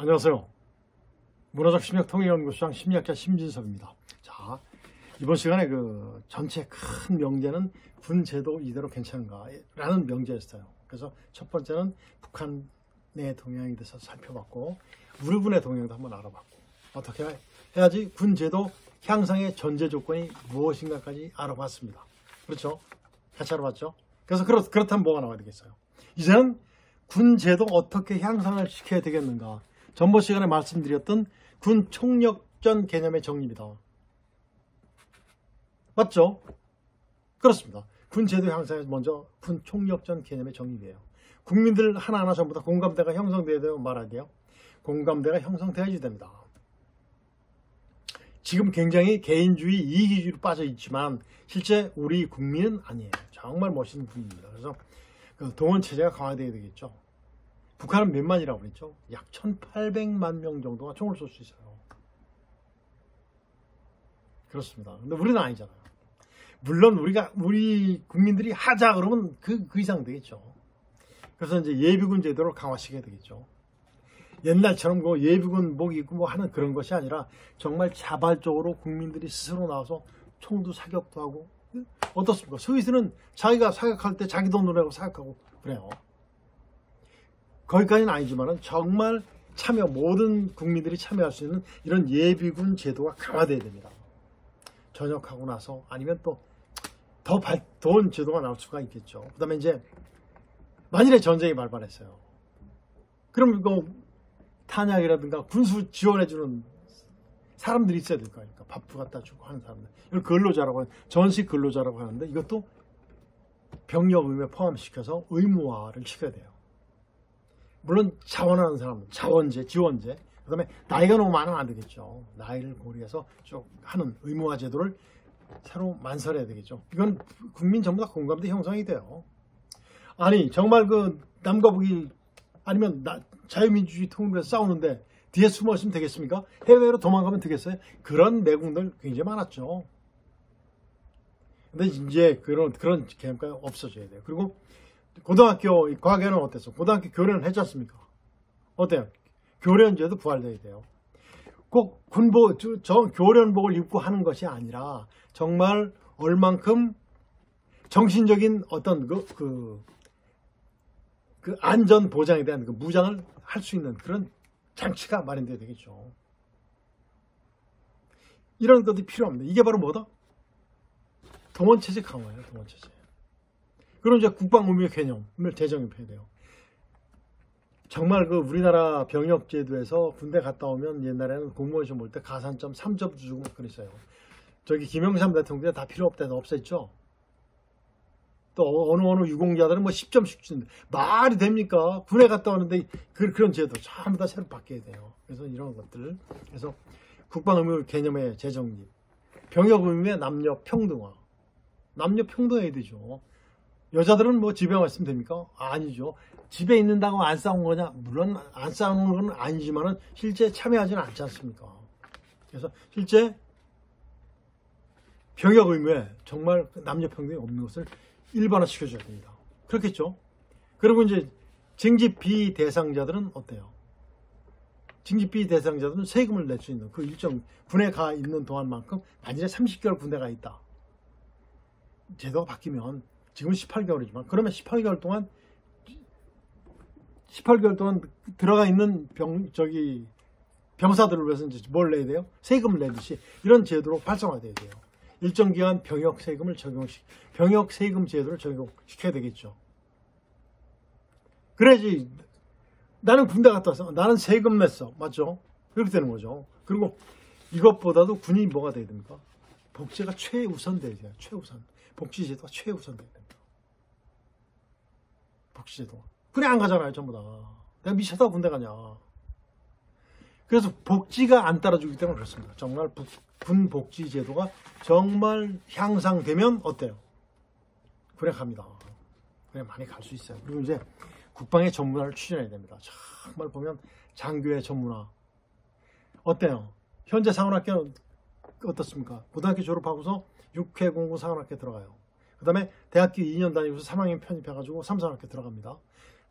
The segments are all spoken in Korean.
안녕하세요. 문화적 심리학 통일연구소장 심리학자 심진섭입니다. 자, 이번 시간에 그 전체 큰 명제는 군 제도 이대로 괜찮은가 라는 명제였어요. 그래서 첫 번째는 북한 내 동향에 대해서 살펴봤고, 우리 군의 동향도 한번 알아봤고, 어떻게 해야지 군 제도 향상의 전제 조건이 무엇인가까지 알아봤습니다. 그렇죠? 같이 알아봤죠? 그래서 그렇다면 뭐가 나와야 되겠어요? 이제는 군 제도 어떻게 향상을 시켜야 되겠는가? 전번 시간에 말씀드렸던 군 총력전 개념의 정립이다. 맞죠? 그렇습니다. 군 제도 향상에서 먼저 군 총력전 개념의 정립이에요. 국민들 하나하나 전부 다 공감대가 형성돼야 돼요? 말아야 돼요? 공감대가 형성돼야지 됩니다. 지금 굉장히 개인주의, 이기주의로 빠져 있지만 실제 우리 국민은 아니에요. 정말 멋있는 국민입니다. 그래서 그 동원체제가 강화되어야 되겠죠. 북한은 몇만이라고 그랬죠? 약 1800만 명 정도가 총을 쏠 수 있어요. 그렇습니다. 근데 우리는 아니잖아요. 물론 우리 국민들이 하자 그러면 그 이상 되겠죠. 그래서 이제 예비군 제도를 강화시켜야 되겠죠. 옛날처럼 그 예비군 복 입고 뭐 하는 그런 것이 아니라 정말 자발적으로 국민들이 스스로 나와서 총도 사격도 하고, 어떻습니까? 스위스는 자기가 사격할 때 자기 돈으로 내고 사격하고 그래요. 거기까지는 아니지만은 정말 모든 국민들이 참여할 수 있는 이런 예비군 제도가 강화돼야 됩니다. 전역하고 나서 아니면 또 더 좋은 제도가 나올 수가 있겠죠. 그 다음에 이제 만일에 전쟁이 발발했어요. 그럼 이거 탄약이라든가 군수 지원해주는 사람들이 있어야 될 거 아닙니까? 밥도 갖다 주고 하는 사람들. 이걸 근로자라고 하는, 전시 근로자라고 하는데 이것도 병력 의무에 포함시켜서 의무화를 시켜야 돼요. 물론 자원하는 사람들, 자원제, 지원제, 그 다음에 나이가 너무 많으면 안 되겠죠. 나이를 고려해서 쭉 하는 의무화 제도를 새로 만설해야 되겠죠. 이건 국민 전부 다 공감대 형성이 돼요. 아니 정말 그 남과 북이 아니면 자유민주주의 통일에서 싸우는데 뒤에 숨어 있으면 되겠습니까? 해외로 도망가면 되겠어요? 그런 내국들 굉장히 많았죠. 근데 이제 그런 개념까지 없어져야 돼요. 그리고 고등학교 과거에는 어땠어? 고등학교 교련을 했지 않습니까? 어때요? 교련제도 부활돼야 돼요. 꼭 교련복을 입고 하는 것이 아니라 정말 얼만큼 정신적인 어떤 그 안전 보장에 대한 그 무장을 할 수 있는 그런 장치가 마련돼야 되겠죠. 이런 것들이 필요합니다. 이게 바로 뭐다? 동원체제 강화예요. 동원체제. 그럼 이제 국방의무의 개념을 재정립해야 돼요. 정말 그 우리나라 병역제도에서 군대 갔다 오면 옛날에는 공무원 시험 볼 때 가산점 3점 주고 그랬어요. 저기 김영삼 대통령 때 다 필요 없대서 없앴죠. 또 어느 유공자들은 뭐 10점씩 주는데 말이 됩니까? 군에 갔다 오는데 그런 제도 전부 다 새로 바뀌어야 돼요. 그래서 이런 것들, 그래서 국방의무 개념의 재정립, 병역의무의 남녀 평등화, 남녀 평등해야 되죠. 여자들은 뭐 집에 있으면 됩니까? 아니죠. 집에 있는다고 안 싸운 거냐? 물론 안 싸우는 건 아니지만은 실제 참여하지는 않지 않습니까? 그래서 실제 병역 의무에 정말 남녀 평등이 없는 것을 일반화 시켜줘야 됩니다. 그렇겠죠? 그리고 이제 징집 비대상자들은 어때요? 징집 비대상자들은 세금을 낼 수 있는 그 일정 군에 가 있는 동안만큼 만일에 30개월 군대 가 있다. 제도가 바뀌면 지금 18개월이지만 그러면 18개월 동안 들어가 있는 병사들을 위해서 이제 뭘 내야 돼요? 세금을 내듯이 이런 제도로 활성화돼야 돼요. 일정 기간 병역 세금 제도를 적용시켜야 되겠죠. 그래야지 나는 군대 갔다 왔어. 나는 세금 냈어. 맞죠? 그렇게 되는 거죠. 그리고 이것보다도 군이 뭐가 돼야 됩니까? 복지가 최우선 돼야 돼요. 최우선. 복지제도가 최우선 돼야 됩니다. 복지제도가. 군에 안 가잖아요. 전부 다. 내가 미쳐서 군대 가냐. 그래서 복지가 안 따라주기 때문에 그렇습니다. 정말 군 복지제도가 정말 향상되면 어때요? 군에 갑니다. 군에 많이 갈 수 있어요. 그리고 이제 국방의 전문화를 추진해야 됩니다. 정말 보면 장교의 전문화. 어때요? 현재 상원학교는 어떻습니까? 고등학교 졸업하고서 6회 공고 상원학교 들어가요. 그 다음에 대학교 2년 다니고서 3학년 편입해가지고 3, 4학년 들어갑니다.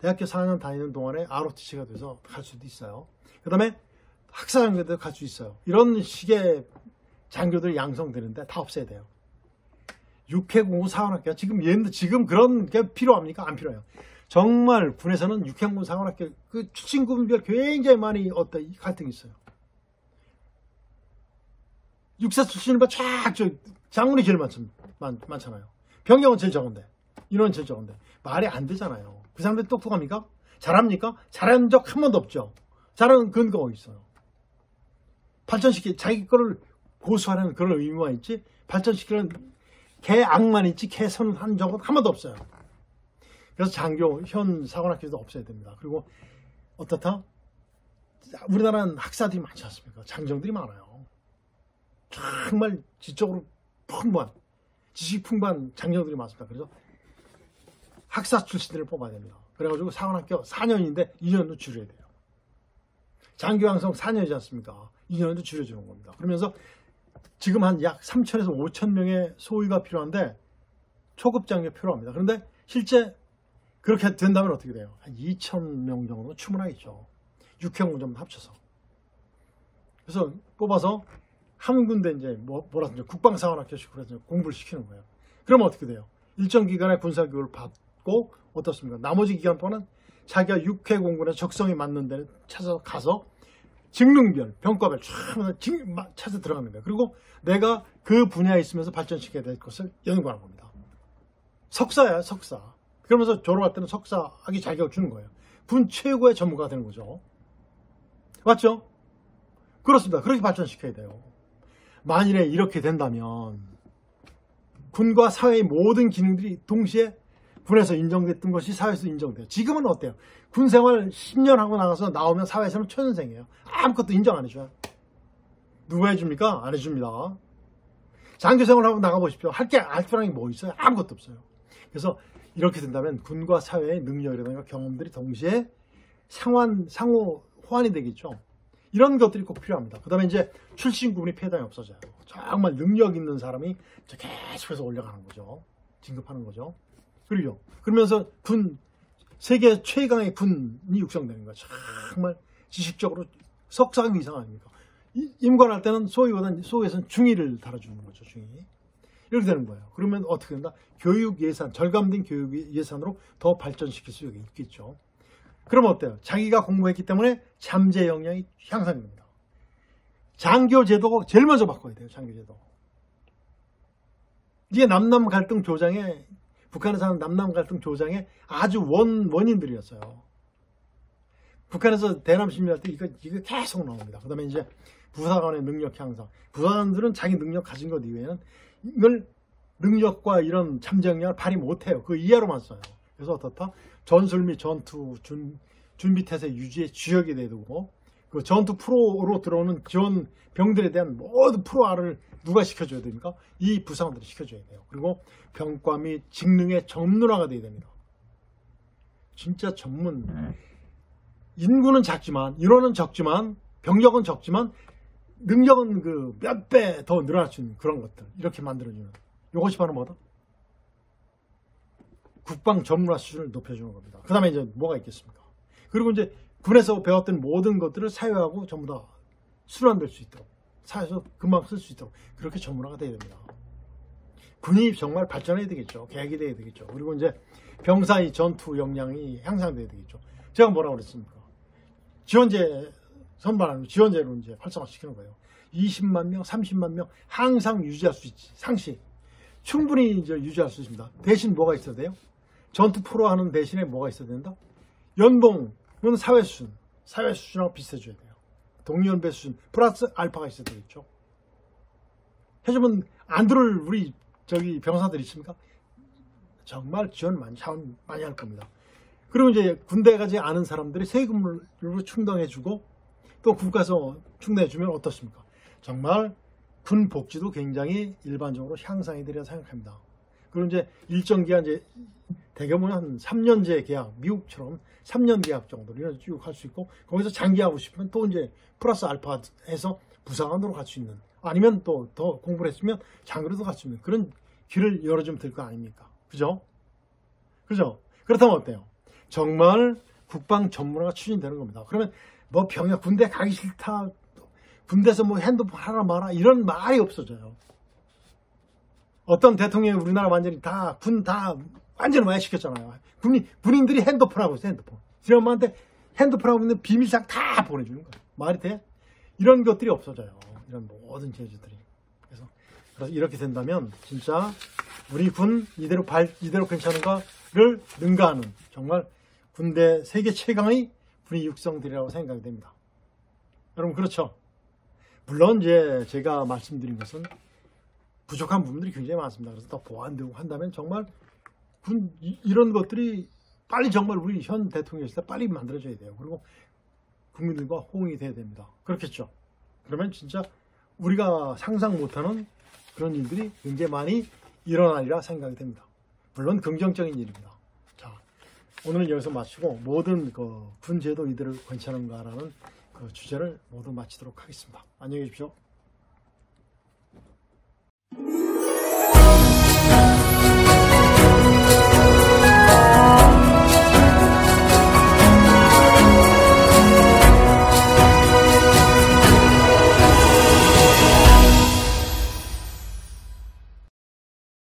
대학교 4년 다니는 동안에 ROTC가 돼서 갈 수도 있어요. 그 다음에 학사장교도 갈 수 있어요. 이런 식의 장교들이 양성되는데 다 없애야 돼요. 육해공군 사관학교 지금 그런 게 필요합니까? 안 필요해요. 정말 군에서는 육해공군 사관학교 그 출신군별 굉장히 많이 갈등이 있어요. 육사 출신은 쫙 장군이 제일 많잖아요. 병력은 제일 적은데, 인원은 제일 적은데 말이 안 되잖아요. 그 사람들이 똑똑합니까? 잘합니까? 잘한 적 한 번도 없죠. 잘하는 근거가 있어요. 발전시키 자기 거를 고수하려는 그런 의무만 있지 발전시키는 개악만 있지 개선한 적은 한 번도 없어요. 그래서 장교 현 사관학교도 없애야 됩니다. 그리고 어떻다? 우리나라는 학사들이 많지 않습니까? 장정들이 많아요. 정말 지적으로 풍부한 지식 풍부한 장정들이 많습니다. 그래서 학사 출신들을 뽑아야 됩니다. 그래가지고 사관학교 4년인데 2년도 줄여야 돼요. 장교 양성 4년이지 않습니까? 2년도 줄여주는 겁니다. 그러면서 지금 한 약 3,000에서 5,000 명의 소위가 필요한데 초급 장교 필요합니다. 그런데 실제 그렇게 된다면 어떻게 돼요? 한 2,000명 정도는 충분하겠죠. 육해공군 좀 합쳐서. 그래서 뽑아서 한 군데 이제 뭐라든지 국방사관학교식으로 해서 공부를 시키는 거예요. 그러면 어떻게 돼요? 일정 기간의 군사교육을 받고 어떻습니까? 나머지 기간 동안은 자기가 육해공군에 적성이 맞는 데를 찾아가서 직능별, 병과별 찾아 들어가는 거예요. 그리고 내가 그 분야에 있으면서 발전시켜야 될 것을 연구하는 겁니다. 석사야, 석사. 그러면서 졸업할 때는 석사학위 자격을 주는 거예요. 군 최고의 전문가가 되는 거죠. 맞죠? 그렇습니다. 그렇게 발전시켜야 돼요. 만일에 이렇게 된다면 군과 사회의 모든 기능들이 동시에 군에서 인정됐던 것이 사회에서 인정돼요. 지금은 어때요? 군생활 10년 하고 나가서 나오면 사회에서는 초년생이에요. 아무것도 인정 안 해줘요. 누가 해줍니까? 안 해줍니다. 장교생활 하고 나가보십시오. 할 줄 아는 게 뭐 있어요? 아무것도 없어요. 그래서 이렇게 된다면 군과 사회의 능력이라든가 경험들이 동시에 상호 호환이 되겠죠. 이런 것들이 꼭 필요합니다. 그 다음에 이제 출신 구분이 폐단이 없어져요. 정말 능력 있는 사람이 계속해서 올라가는 거죠. 진급하는 거죠. 그러면서 세계 최강의 군이 육성되는 거죠. 정말 지식적으로 석상 이상 아닙니까? 임관할 때는 소위에서는 중위를 달아주는 거죠. 중위. 이렇게 되는 거예요. 그러면 어떻게 된다? 교육 예산, 절감된 교육 예산으로 더 발전시킬 수 있겠죠. 그러면 어때요? 자기가 공부했기 때문에 잠재 역량이 향상됩니다. 장교제도 제일 먼저 바꿔야 돼요. 장교제도. 이게 남남 갈등 조장에 북한에서 하는 남남 갈등 조장의 아주 원인들이었어요. 북한에서 대남 심리할 때 이거 계속 나옵니다. 그 다음에 이제 부사관의 능력 향상. 부사관들은 자기 능력 가진 것 이외에는 이걸 능력과 이런 잠재 역량을 발휘 못해요. 그 이하로만 써요. 그래서 어떻다? 전술 및 전투 준비 태세 유지의 주역이 되고 그 전투 프로로 들어오는 지원 병들에 대한 모든 프로화를 누가 시켜줘야 됩니까? 이 부사관들이 시켜줘야 돼요. 그리고 병과 및 직능의 전문화가 돼야 됩니다. 진짜 전문. 인구는 작지만 인원은 적지만 병력은 적지만 능력은 그 몇 배 더 늘어날 수 있는 그런 것들 이렇게 만들어주는 이것이 바로 뭐다? 국방 전문화 수준을 높여주는 겁니다. 그 다음에 이제 뭐가 있겠습니까? 그리고 이제 군에서 배웠던 모든 것들을 사회하고 전부 다 순환될 수 있도록 사회에서 금방 쓸 수 있도록 그렇게 전문화가 돼야 됩니다. 군이 정말 발전해야 되겠죠. 계획이 돼야 되겠죠. 그리고 이제 병사의 전투 역량이 향상돼야 되겠죠. 제가 뭐라고 그랬습니까? 지원제 선발하는 지원제로 이제 활성화시키는 거예요. 20만 명, 30만 명 항상 유지할 수 있지. 상시 충분히 이제 유지할 수 있습니다. 대신 뭐가 있어야 돼요? 전투 프로하는 대신에 뭐가 있어야 된다? 연봉은 사회 수준하고 비슷해져야 돼요. 동년배 수준 플러스 알파가 있어야 되겠죠. 해주면 안 들을 우리 병사들 있습니까? 정말 지원 많이 할 겁니다. 그리고 이제 군대 가지 않은 사람들이 세금으로 충당해주고 또 국가에서 충당해주면 어떻습니까? 정말 군 복지도 굉장히 일반적으로 향상이 되리라 생각합니다. 그리고 이제 일정 기간 이제 대개는 한 3년제 계약, 미국처럼 3년 계약 정도로 쭉 할 수 있고 거기서 장기하고 싶으면 또 이제 플러스 알파 해서 부사관으로 갈 수 있는 아니면 또 더 공부를 했으면 장교로도 갈 수 있는 그런 길을 열어주면 될 거 아닙니까? 그죠? 그렇다면 어때요? 정말 국방 전문화가 추진되는 겁니다. 그러면 뭐 병역 군대 가기 싫다, 군대에서 뭐 핸드폰 하라 마라 이런 말이 없어져요. 어떤 대통령이 우리나라 완전히 다 군 다 완전히 많이 시켰잖아요. 군인들이 핸드폰하고 있어요. 핸드폰. 우리 엄마한테 핸드폰하고 있는 비밀사항 다 보내주는 거예요. 말이 돼? 이런 것들이 없어져요. 이런 모든 제주들이. 그래서 이렇게 된다면 진짜 우리 군 이대로 괜찮은가를 능가하는 정말 군대 세계 최강의 군이 육성들이라고 생각이 됩니다. 여러분 그렇죠? 물론 이제 제가 말씀드린 것은 부족한 부분들이 굉장히 많습니다. 그래서 더 보완되고 한다면 정말 이런 것들이 빨리 정말 우리 현 대통령이 있을 때 빨리 만들어져야 돼요. 그리고 국민들과 호응이 돼야 됩니다. 그렇겠죠? 그러면 진짜 우리가 상상 못하는 그런 일들이 굉장히 많이 일어나리라 생각이 됩니다. 물론 긍정적인 일입니다. 자, 오늘은 여기서 마치고 모든 군 제도 이대로 괜찮은가라는 그 주제를 모두 마치도록 하겠습니다. 안녕히 계십시오.